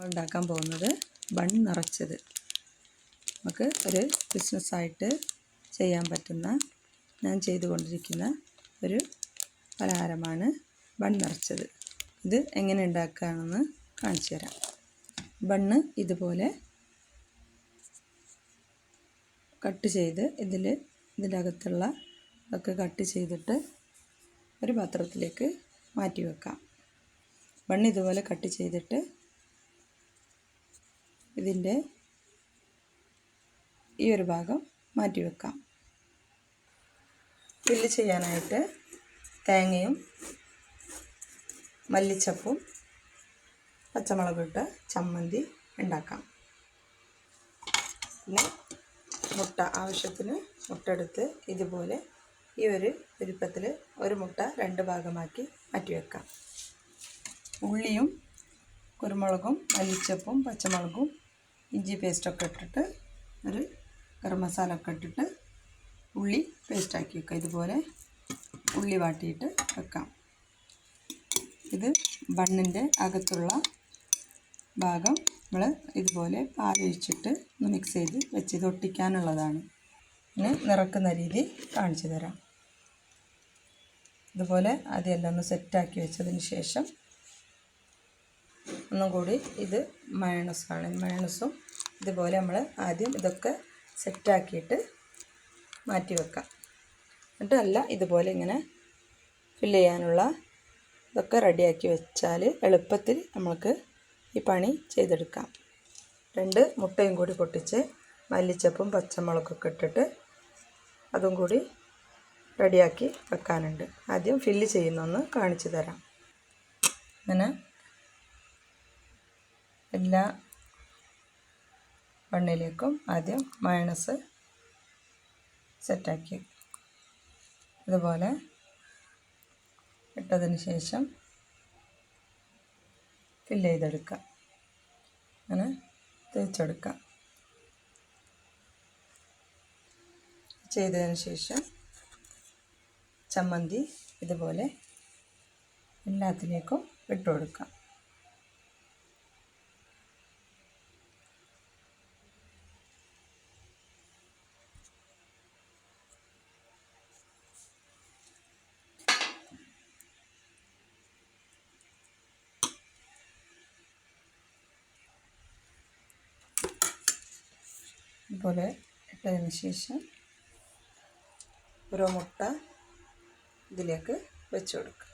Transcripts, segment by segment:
ഉണ്ടാക്കാൻ പോകുന്നത് ബൺ നിറച്ചത്. നമുക്ക് ഒരു ബിസിനസ്സായിട്ട് ചെയ്യാൻ പറ്റുന്ന, ഞാൻ ചെയ്തുകൊണ്ടിരിക്കുന്ന ഒരു പലഹാരമാണ് ബൺ നിറച്ചത്. ഇത് എങ്ങനെ ഉണ്ടാക്കുകയാണെന്ന് കാണിച്ചു തരാം. ബണ്ണ് ഇതുപോലെ കട്ട് ചെയ്ത് ഇതിൻ്റെ അകത്തുള്ള ഇതൊക്കെ കട്ട് ചെയ്തിട്ട് ഒരു പാത്രത്തിലേക്ക് മാറ്റി വെക്കാം. ബണ്ണ് ഇതുപോലെ കട്ട് ചെയ്തിട്ട് ഇതിൻ്റെ ഈ ഒരു ഭാഗം മാറ്റി വെക്കാം. ഫില്ല് ചെയ്യാനായിട്ട് തേങ്ങയും മല്ലിച്ചപ്പും പച്ചമുളകും ഇട്ട് ചമ്മന്തി ഉണ്ടാക്കാം. പിന്നെ മുട്ട, ആവശ്യത്തിന് മുട്ട എടുത്ത് ഇതുപോലെ ഈ ഒരു വലിപ്പത്തിൽ ഒരു മുട്ട 2 ഭാഗമാക്കി മാറ്റി വെക്കാം. ഉള്ളിയും കുരുമുളകും മല്ലിച്ചപ്പും പച്ചമുളകും ഇഞ്ചി പേസ്റ്റൊക്കെ ഇട്ടിട്ട് ഒരു ഗരം മസാല ഒക്കെ ഇട്ടിട്ട് ഉള്ളി പേസ്റ്റാക്കി വെക്കാം. ഇതുപോലെ ഉള്ളി വാട്ടിയിട്ട് വെക്കാം. ഇത് ബണ്ണിൻ്റെ അകത്തുള്ള ഭാഗം നമ്മൾ ഇതുപോലെ പാലൊഴിച്ചിട്ട് ഒന്ന് മിക്സ് ചെയ്ത് വെച്ച് ഇത് ഒട്ടിക്കാനുള്ളതാണ്. പിന്നെ നിറക്കുന്ന രീതി കാണിച്ചു തരാം. ഇതുപോലെ ആദ്യം ഒന്ന് സെറ്റാക്കി വെച്ചതിന് ശേഷം ഒന്നും കൂടി ഇത് മയണസാണ്. മയണസും ഇതുപോലെ നമ്മൾ ആദ്യം ഇതൊക്കെ സെറ്റാക്കിയിട്ട് മാറ്റി വെക്കാം. എന്നിട്ട് ഇതുപോലെ ഇങ്ങനെ ഫില്ല് ചെയ്യാനുള്ള ഇതൊക്കെ റെഡിയാക്കി വെച്ചാൽ എളുപ്പത്തിൽ നമുക്ക് ഈ പണി ചെയ്തെടുക്കാം. 2 മുട്ടയും കൂടി പൊട്ടിച്ച് മല്ലിച്ചപ്പും പച്ചമുളകൊക്കെ ഇട്ടിട്ട് അതും കൂടി റെഡിയാക്കി വെക്കാനുണ്ട്. ആദ്യം ഫില്ല് ചെയ്യുന്നൊന്ന് കാണിച്ചു തരാം. അങ്ങനെ എല്ലാ ബണ്ണിലേക്കും ആദ്യം മയണസ് സെറ്റാക്കി ഇതുപോലെ ഇട്ടതിന് ശേഷം ഫില്ല് ചെയ്തെടുക്കാം. അങ്ങനെ തേച്ചെടുക്കാം. ചെയ്തതിന് ശേഷം ചമ്മന്തി ഇതുപോലെ എല്ലാത്തിലേക്കും ഇട്ട് കൊടുക്കാം. ഇതുപോലെ ഇട്ടതിന് ശേഷം ഓരോ മുട്ട ഇതിലേക്ക് വെച്ച് കൊടുക്കുക.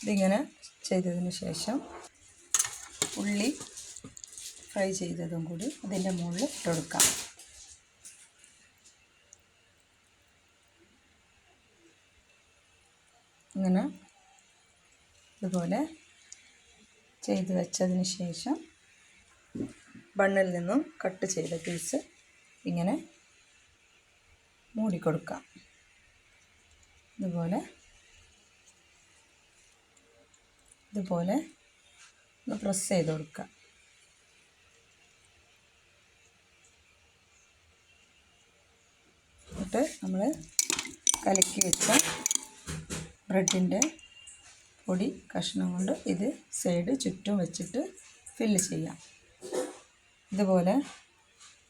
ഇതിങ്ങനെ ചെയ്തതിന് ശേഷം ഉള്ളി ഫ്രൈ ചെയ്തതും കൂടി അതിൻ്റെ മുകളിൽ ഇട്ട് കൊടുക്കാം. ഇങ്ങനെ ഇതുപോലെ ചെയ്ത് വെച്ചതിന് ശേഷം ബണ്ണിൽ നിന്നും കട്ട് ചെയ്ത പീസ് ഇങ്ങനെ മൂടിക്കൊടുക്കാം. ഇതുപോലെ ഒന്ന് പ്രസ് ചെയ്ത് കൊടുക്കുക. എന്നിട്ട് നമ്മൾ കലക്കി വെച്ച ബ്രെഡിൻ്റെ പൊടി കഷ്ണം കൊണ്ട് ഇത് സൈഡ് ചുറ്റും വെച്ചിട്ട് ഫില്ല് ചെയ്യാം. ഇതുപോലെ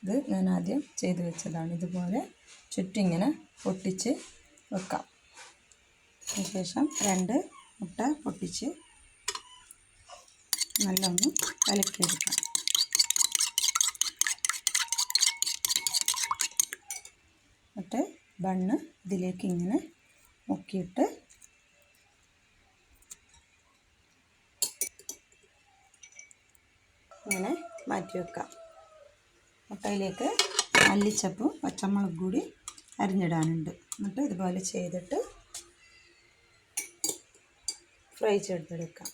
ഇത് ഞാൻ ആദ്യം ചെയ്ത് വെച്ചതാണ്. ഇതുപോലെ ചുറ്റും ഇങ്ങനെ പൊട്ടിച്ച് വെക്കാം. അതിനുശേഷം 2 മുട്ട പൊട്ടിച്ച് നല്ലൊന്ന് കലക്കിയെടുക്കാം. എന്നിട്ട് ബണ്ണ് ഇതിലേക്ക് ഇങ്ങനെ മുക്കിയിട്ട് ഇങ്ങനെ മാറ്റി വെക്കാം. മുട്ടയിലേക്ക് മല്ലിച്ചപ്പും പച്ചമുളകും കൂടി അരിഞ്ഞിടാനുണ്ട്. എന്നിട്ട് ഇതുപോലെ ചെയ്തിട്ട് ഫ്രൈ ചെയ്തെടുക്കാം.